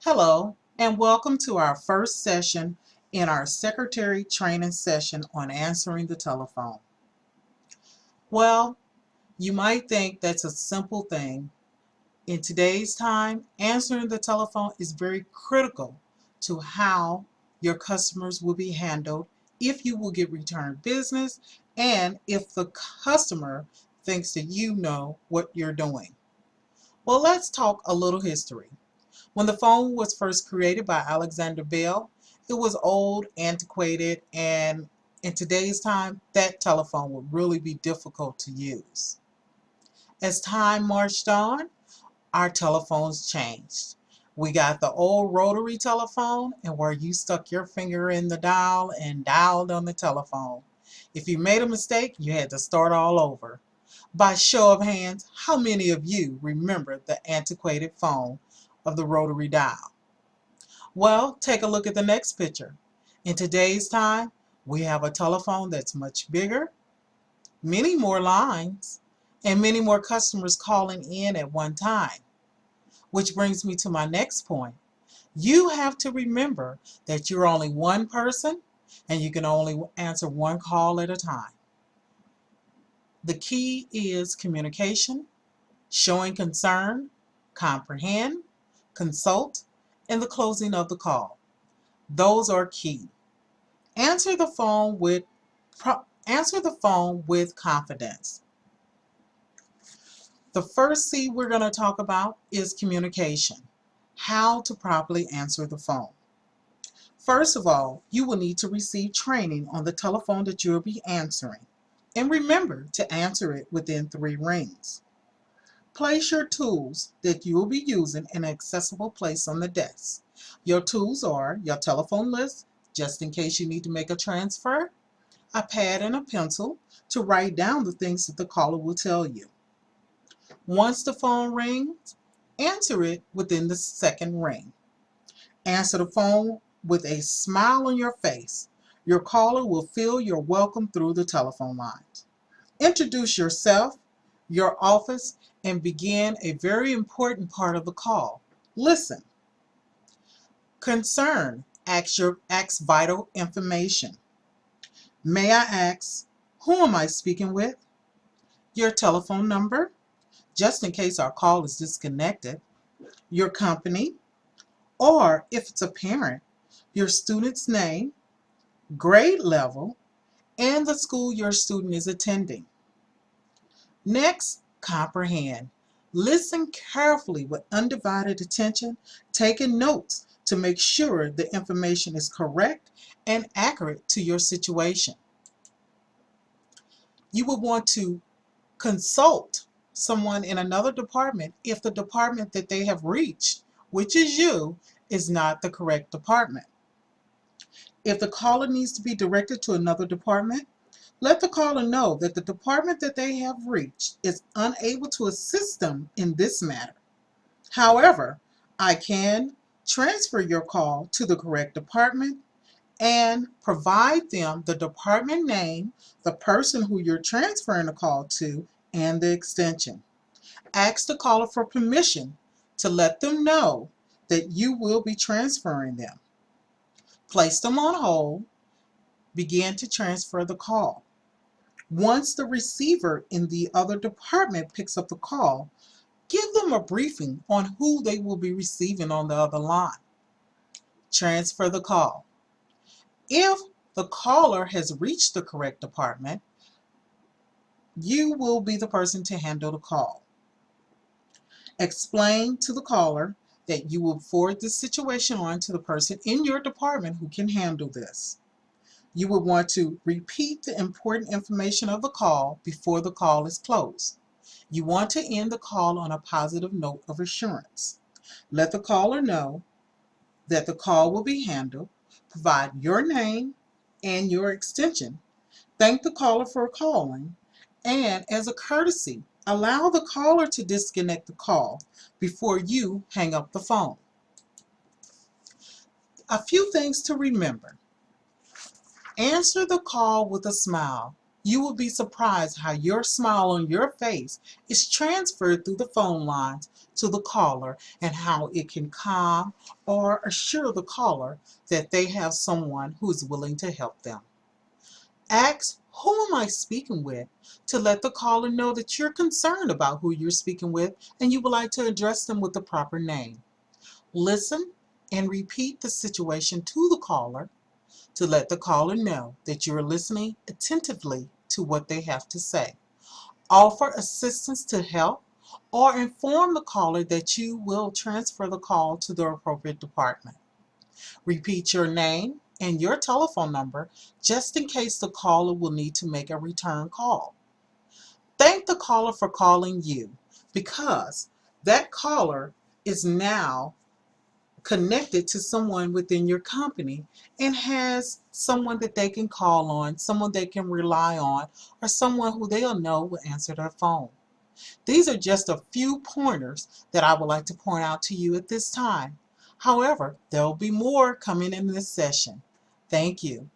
Hello, and welcome to our first session in our secretary training session on answering the telephone. Well, you might think that's a simple thing. In today's time, answering the telephone is very critical to how your customers will be handled, if you will get return business, and if the customer thinks that you know what you're doing. Well, let's talk a little history. When the phone was first created by Alexander Bell, it was old, antiquated, and in today's time, that telephone would really be difficult to use. As time marched on, our telephones changed. We got the old rotary telephone, and where you stuck your finger in the dial and dialed on the telephone. If you made a mistake, you had to start all over. By show of hands, how many of you remember the antiquated phone of the rotary dial? Well, take a look at the next picture. In today's time, we have a telephone that's much bigger, many more lines, and many more customers calling in at one time. Which brings me to my next point. You have to remember that you're only one person and you can only answer one call at a time. The key is communication, showing concern, comprehend, consult, and the closing of the call. Those are key. Answer the phone with confidence. The first C we're going to talk about is communication. How to properly answer the phone. First of all, you will need to receive training on the telephone that you'll be answering. And remember to answer it within 3 rings. Place your tools that you will be using in an accessible place on the desk. Your tools are your telephone list, just in case you need to make a transfer, a pad and a pencil to write down the things that the caller will tell you. Once the phone rings, answer it within the second ring. Answer the phone with a smile on your face. Your caller will feel your welcome through the telephone lines. Introduce yourself, your office, and begin a very important part of the call. Listen. Concern. Ask vital information. May I ask, who am I speaking with? Your telephone number, just in case our call is disconnected. Your company, or if it's a parent, your student's name, grade level, and the school your student is attending. Next, comprehend. Listen carefully with undivided attention, taking notes to make sure the information is correct and accurate to your situation. You will want to consult someone in another department if the department that they have reached, which is you, is not the correct department. If the caller needs to be directed to another department, let the caller know that the department that they have reached is unable to assist them in this matter. However, I can transfer your call to the correct department and provide them the department name, the person who you're transferring the call to, and the extension. Ask the caller for permission to let them know that you will be transferring them. Place them on hold. Begin to transfer the call. Once the receiver in the other department picks up the call, give them a briefing on who they will be receiving on the other line. Transfer the call. If the caller has reached the correct department, you will be the person to handle the call. Explain to the caller that you will forward this situation on to the person in your department who can handle this. You will want to repeat the important information of the call before the call is closed. You want to end the call on a positive note of assurance. Let the caller know that the call will be handled. Provide your name and your extension. Thank the caller for calling, and as a courtesy, allow the caller to disconnect the call before you hang up the phone. A few things to remember. Answer the call with a smile. You will be surprised how your smile on your face is transferred through the phone lines to the caller and how it can calm or assure the caller that they have someone who is willing to help them. Ask, who am I speaking with, to let the caller know that you're concerned about who you're speaking with and you would like to address them with the proper name. Listen and repeat the situation to the caller to let the caller know that you're listening attentively to what they have to say. Offer assistance to help or inform the caller that you will transfer the call to the appropriate department. Repeat your name and your telephone number just in case the caller will need to make a return call. Thank the caller for calling you because that caller is now connected to someone within your company and has someone that they can call on, someone they can rely on, or someone who they'll know will answer their phone. These are just a few pointers that I would like to point out to you at this time. However, there will be more coming in this session. Thank you.